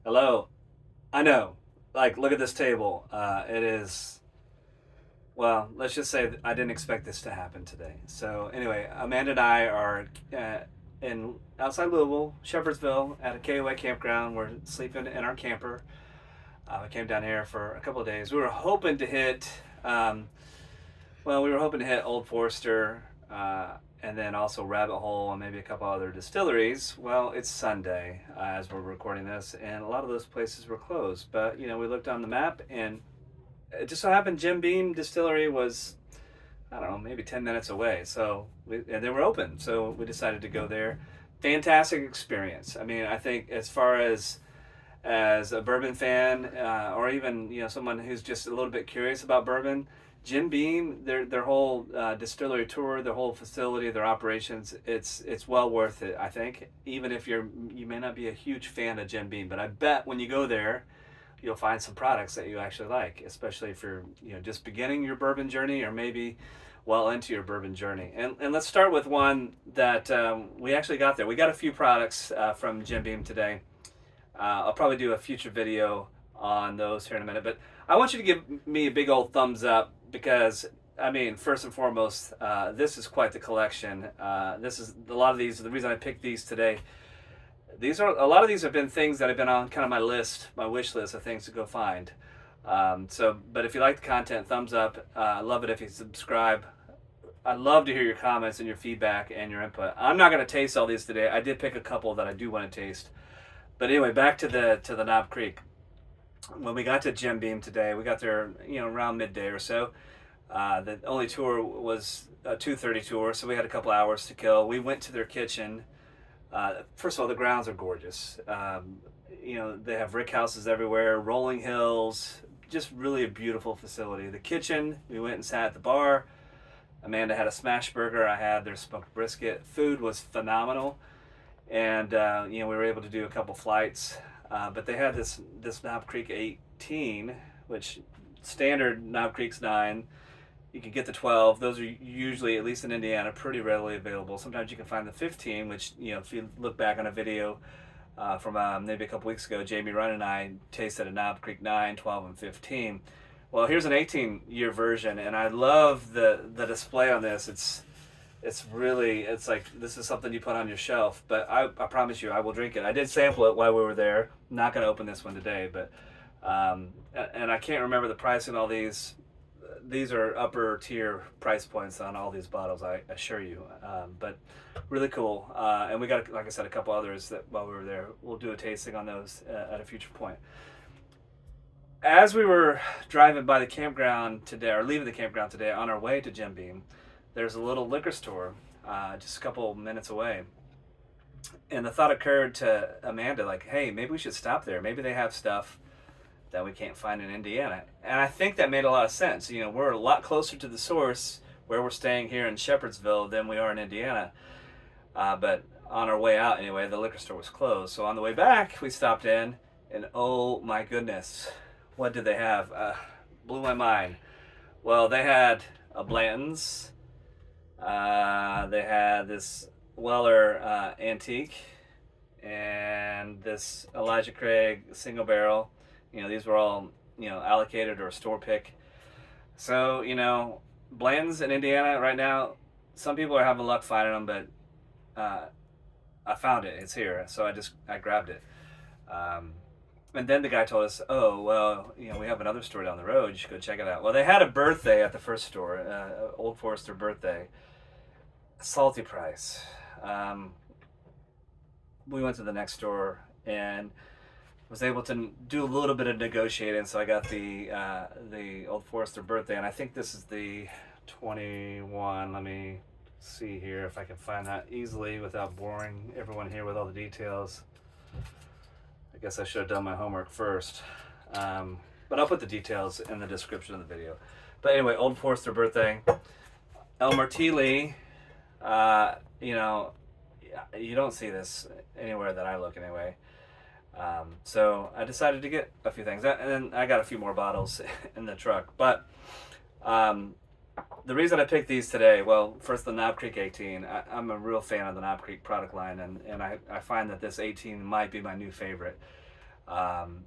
Hello. I know. Like, look at this table. It is, well, let's just say that I didn't expect this to happen today. So, anyway, Amanda and I are in outside Louisville, Shepherdsville, at a KOA campground. We're sleeping in our camper. We came down here for a couple of days. We were hoping to hit, we were hoping to hit Old Forester, and then also Rabbit Hole and maybe a couple other distilleries. Well, it's Sunday as we're recording this, and a lot of those places were closed. But we looked on the map, and it just so happened Jim Beam Distillery was, I don't know, maybe 10 minutes away. And they were open, so we decided to go there. Fantastic experience. I mean, I think as far as a bourbon fan, or even someone who's just a little bit curious about bourbon, Jim Beam, their whole distillery tour, their whole facility, their operations, it's well worth it. I think, even if you may not be a huge fan of Jim Beam, but I bet when you go there, you'll find some products that you actually like, especially if you're just beginning your bourbon journey or maybe well into your bourbon journey. And let's start with one that we actually got there. We got a few products from Jim Beam today. I'll probably do a future video on those here in a minute, but I want you to give me a big old thumbs up because, I mean, first and foremost, this is quite the collection. This is a lot of these. The reason I picked these today, a lot of these have been things that have been on kind of my list, my wish list of things to go find. But if you like the content, thumbs up. I love it if you subscribe. I'd love to hear your comments and your feedback and your input. I'm not going to taste all these today. I did pick a couple that I do want to taste. But anyway, back to the Knob Creek. When we got to Jim Beam today, we got there around midday or so. The only tour was a 2:30 tour, so we had a couple hours to kill. We went to their kitchen. First of all, the grounds are gorgeous. They have rick houses everywhere, rolling hills, just really a beautiful facility. The kitchen, we went and sat at the bar. Amanda had a smash burger. I had their smoked brisket. Food was phenomenal. And we were able to do a couple flights, but they had this Knob Creek 18, which standard Knob Creek's 9. You can get the 12. Those are usually, at least in Indiana, pretty readily available. Sometimes you can find the 15, which if you look back on a video from maybe a couple weeks ago, Jamie Run and I tasted a Knob Creek 9, 12, and 15. Well, here's an 18-year version, and I love the display on this. It's like this is something you put on your shelf, but I promise you I will drink it. I did sample it while we were there. I'm not going to open this one today, but and I can't remember the price on all these. These are upper tier price points on all these bottles, I assure you. But really cool. And we got, like I said, a couple others that while we were there. We'll do a tasting on those at a future point. As we were driving by the campground today, or leaving the campground today on our way to Jim Beam, there's a little liquor store just a couple minutes away. And the thought occurred to Amanda, like, hey, maybe we should stop there. Maybe they have stuff that we can't find in Indiana. And I think that made a lot of sense. We're a lot closer to the source where we're staying here in Shepherdsville than we are in Indiana. But on our way out, anyway, the liquor store was closed. So on the way back, we stopped in, and oh my goodness, what did they have? Blew my mind. Well, they had a Blanton's. They had this Weller Antique and this Elijah Craig single barrel. These were all allocated or store pick. So Blanton's in Indiana right now. Some people are having luck finding them, but I found it. It's here, so I grabbed it. And then the guy told us, oh, well, we have another store down the road. You should go check it out. Well, they had a birthday at the first store, Old Forester Birthday. Salty price. We went to the next store and was able to do a little bit of negotiating. So I got the Old Forester Birthday, and I think this is the 21. Let me see here if I can find that easily without boring everyone here with all the details. I guess I should have done my homework first. But I'll put the details in the description of the video. But anyway, Old Forester Birthday. Elmer T. You don't see this anywhere that I look anyway. So I decided to get a few things, and then I got a few more bottles in the truck. But the reason I picked these today, well, first the Knob Creek 18. I'm a real fan of the Knob Creek product line, and I find that this 18 might be my new favorite. Um,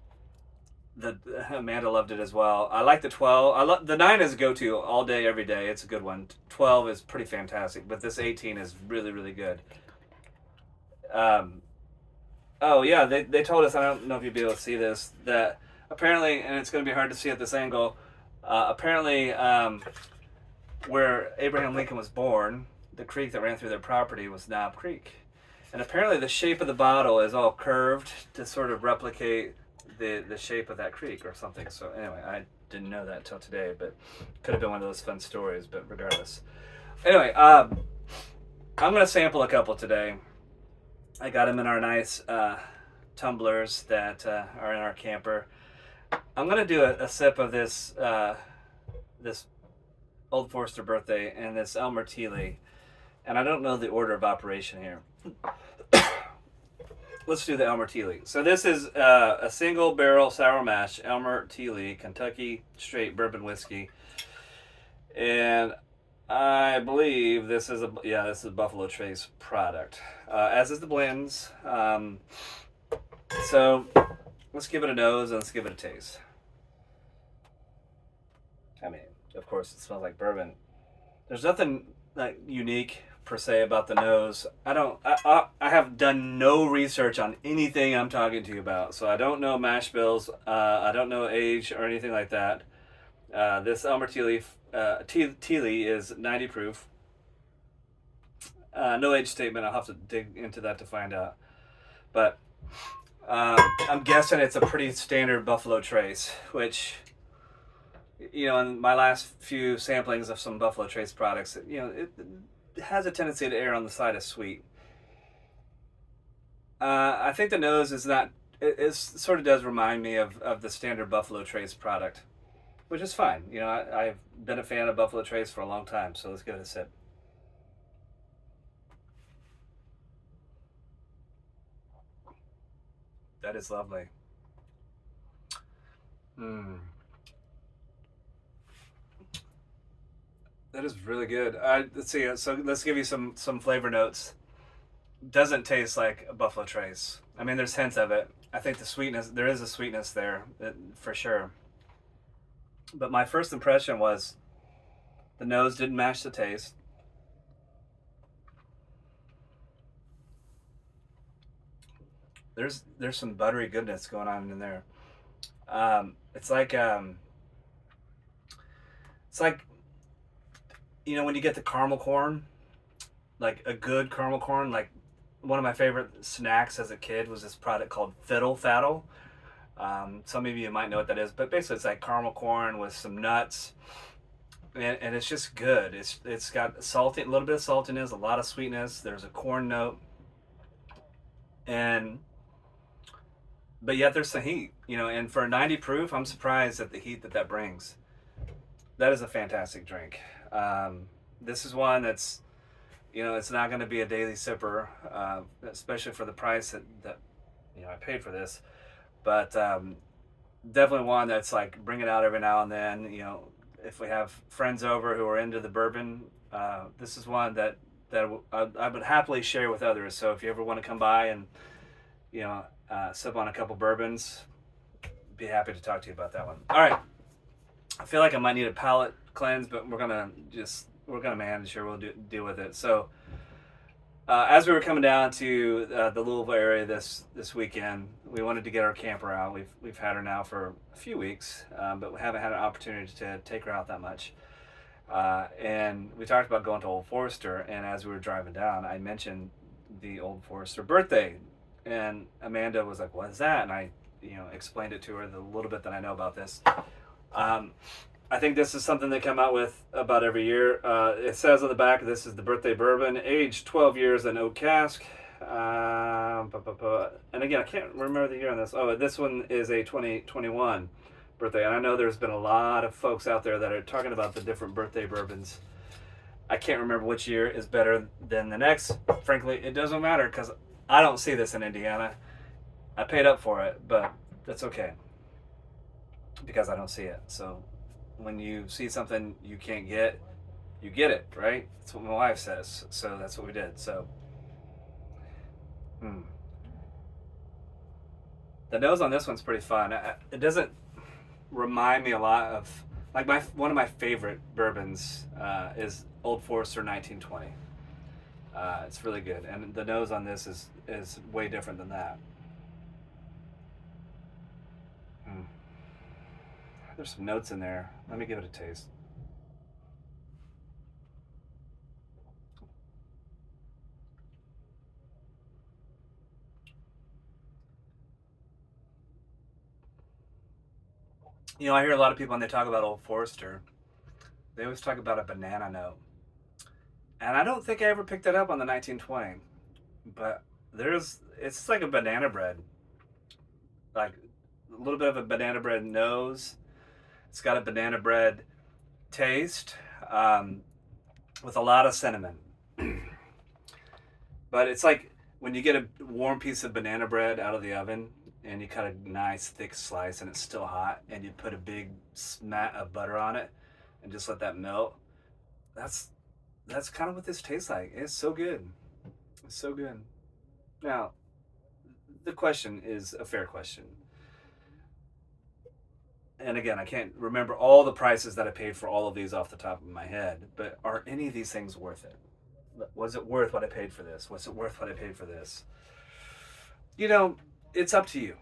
the Amanda loved it as well. I like the 12. I love the 9 is a go-to all day, every day. It's a good one. 12 is pretty fantastic, but this 18 is really, really good. Um, oh yeah, they told us. I don't know if you'd be able to see this. That apparently, and it's going to be hard to see at this angle. Apparently, where Abraham Lincoln was born, the creek that ran through their property was Knob Creek. And apparently the shape of the bottle is all curved to sort of replicate the shape of that creek or something. So anyway, I didn't know that until today, but could have been one of those fun stories, but regardless. Anyway, I'm going to sample a couple today. I got them in our nice tumblers that are in our camper. I'm going to do a sip of this Old Forester Birthday and this Elmer T. And I don't know the order of operation here. Let's do the Elmer T. So this is a single barrel sour mash Elmer T. Kentucky straight bourbon whiskey, and I believe this is a Buffalo Trace product, as is the blends. So let's give it a nose and let's give it a taste. I mean, of course, it smells like bourbon. There's nothing like unique per se about the nose. I have done no research on anything I'm talking to you about, so I don't know mash bills. I don't know age or anything like that. This Elmer T. is 90 proof. No age statement. I'll have to dig into that to find out. But I'm guessing it's a pretty standard Buffalo Trace, which, you know, in my last few samplings of some Buffalo Trace products, you know, it has a tendency to err on the side of sweet. I think the nose is not. It sort of does remind me of the standard Buffalo Trace product, which is fine. You know, I've been a fan of Buffalo Trace for a long time, so let's give it a sip. That is lovely. Mm. That is really good. Let's see. So let's give you some flavor notes. Doesn't taste like a Buffalo Trace. I mean, there's hints of it. I think the sweetness, there is a sweetness there for sure. But my first impression was the nose didn't match the taste. There's some buttery goodness going on in there. It's like it's like, you know, when you get the caramel corn, like a good caramel corn. Like one of my favorite snacks as a kid was this product called Fiddle Faddle. Some of you might know what that is, but basically it's like caramel corn with some nuts, and it's just good. It's got salty, a little bit of saltiness, a lot of sweetness. There's a corn note, and but yet there's some heat, you know. And for a 90 proof, I'm surprised at the heat that brings. That is a fantastic drink. This is one that's, you know, it's not going to be a daily sipper, especially for the price that you know I paid for this. But definitely one that's like bring it out every now and then. You know, if we have friends over who are into the bourbon, this is one that I would happily share with others. So if you ever want to come by and, you know, sip on a couple bourbons, be happy to talk to you about that one. All right, I feel like I might need a palate cleanse, but we're gonna manage here. We'll deal with it. So as we were coming down to the Louisville area this weekend, we wanted to get our camper out. We've had her now for a few weeks, but we haven't had an opportunity to take her out that much. And we talked about going to Old Forester, and as we were driving down, I mentioned the Old Forester Birthday, and Amanda was like, "What is that?" And I, you know, explained it to her, the little bit that I know about this. I think this is something they come out with about every year. It says on the back, this is the birthday bourbon, aged 12 years in oak cask. And again, I can't remember the year on this. Oh, this one is a 2021 birthday. And I know there's been a lot of folks out there that are talking about the different birthday bourbons. I can't remember which year is better than the next. Frankly, it doesn't matter because I don't see this in Indiana. I paid up for it, but that's okay because I don't see it. So when you see something you can't get, you get it, right? That's what my wife says. So that's what we did. So, The nose on this one's pretty fun. It doesn't remind me a lot of like my one of my favorite bourbons is Old Forester 1920. It's really good, and the nose on this is way different than that. Mm. There's some notes in there. Let me give it a taste. You know, I hear a lot of people when they talk about Old Forester, they always talk about a banana note, and I don't think I ever picked that up on the 1920. But it's like a banana bread, like a little bit of a banana bread nose. It's got a banana bread taste um, with a lot of cinnamon. But it's like when you get a warm piece of banana bread out of the oven and you cut a nice thick slice and it's still hot and you put a big smat of butter on it and just let that melt. That's that's kind of what this tastes like. It's so good. It's so good. Now, the question is a fair question. And again, I can't remember all the prices that I paid for all of these off the top of my head, but are any of these things worth it? Was it worth what I paid for this? Was it worth what I paid for this? You know, it's up to you.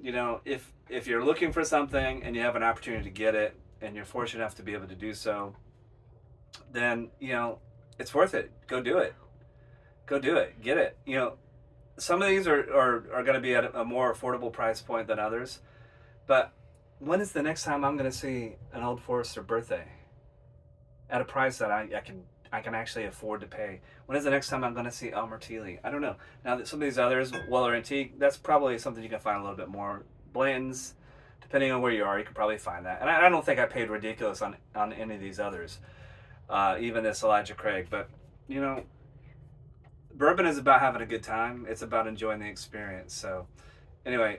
You know, if you're looking for something and you have an opportunity to get it and you're fortunate enough to be able to do so, then, you know, it's worth it. Go do it. Go do it. Get it. You know, some of these are going to be at a more affordable price point than others, but when is the next time I'm going to see an Old Forester birthday at a price that I can actually afford to pay? When is the next time I'm going to see Elmer T? I don't know. Now that some of these others, Weller Antique, that's probably something you can find a little bit more. Blends, depending on where you are, you can probably find that. And I don't think I paid ridiculous on any of these others, even this Elijah Craig. But you know, bourbon is about having a good time. It's about enjoying the experience. So anyway,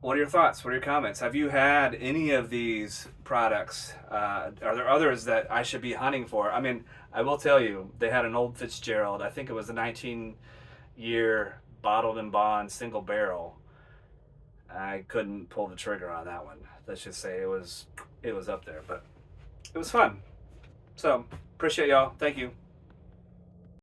what are your thoughts? What are your comments? Have you had any of these products? Are there others that I should be hunting for? I mean, I will tell you, they had an old Fitzgerald. I think it was a 19-year bottled and bond single barrel. I couldn't pull the trigger on that one. Let's just say it was up there, but it was fun. So appreciate y'all. Thank you.